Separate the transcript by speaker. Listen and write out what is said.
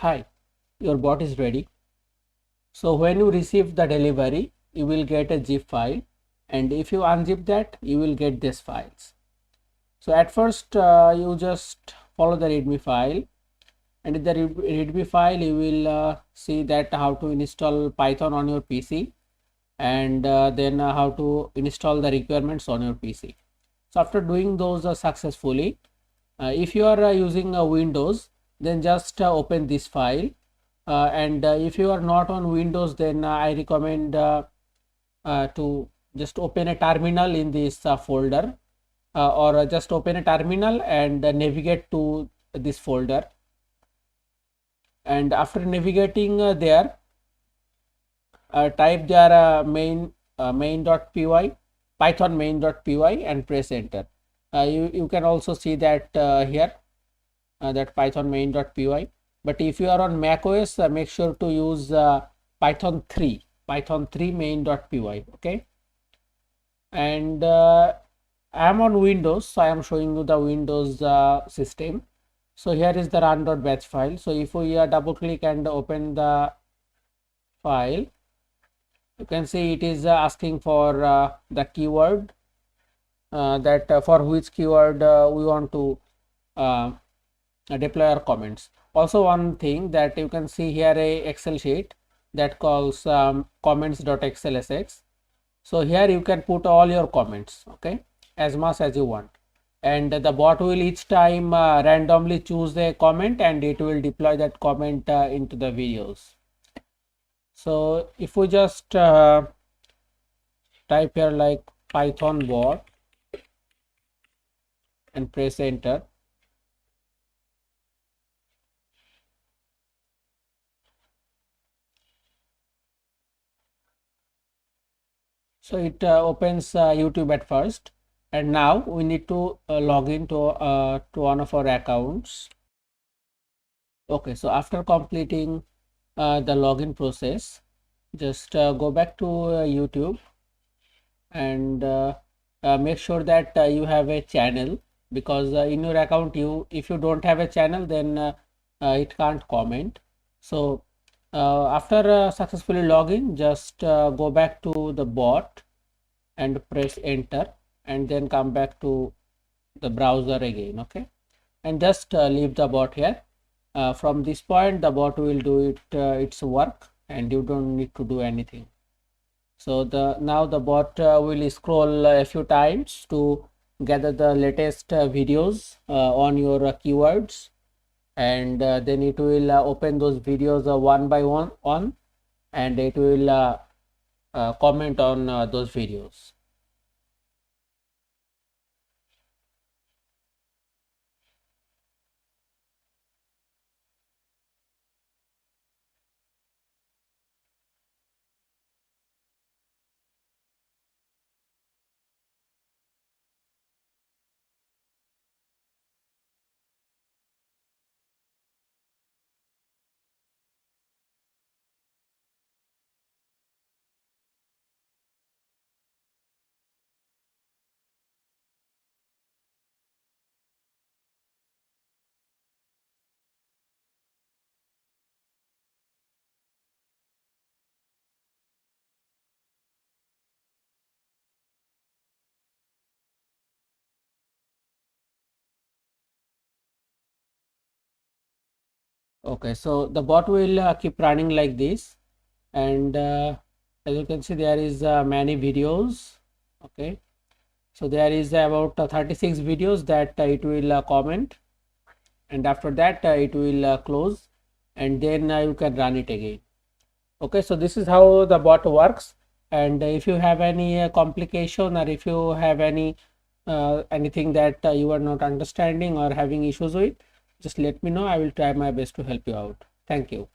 Speaker 1: Hi, your bot is ready. So when you receive the delivery, you will get a zip file, and if you unzip that, you will get these files. So at first you just follow the readme file, and in the readme file you will see that how to install Python on your PC, and then how to install the requirements on your PC. So after doing those successfully, if you are using Windows, then just open this file, and if you are not on Windows, then I recommend to just open a terminal in this folder, or just open a terminal and navigate to this folder, and after navigating there, type there main.py, python main.py, and press enter. You can also see that here, that python main.py. But if you are on Mac OS, make sure to use python 3 main.py. Okay, and I am on Windows, so I am showing you the Windows system. So here is the run.batch file. So if we double click and open the file, you can see it is asking for the keyword, that for which keyword we want to deploy our comments. Also, one thing that you can see here, a Excel sheet that calls comments.xlsx. So here you can put all your comments, okay, as much as you want, and the bot will each time randomly choose a comment, and it will deploy that comment into the videos. So if we just type here like Python bot and press enter, so it opens YouTube at first, and now we need to log in to one of our accounts. Okay, so after completing the login process, just go back to YouTube, and make sure that you have a channel, because in your account, if you don't have a channel, then it can't comment. So after successfully login, just go back to the bot and press enter, and then come back to the browser again. Okay, and just leave the bot here. From this point, the bot will do its work, and you don't need to do anything. So now the bot will scroll a few times to gather the latest videos on your keywords, and then it will open those videos one by one, and it will comment on those videos. Okay, so the bot will keep running like this, and as you can see, there is many videos. Okay, so there is about 36 videos that it will comment, and after that it will close, and then you can run it again. Okay, so this is how the bot works, and if you have any complication, or if you have anything that you are not understanding or having issues with, just let me know. I will try my best to help you out. Thank you.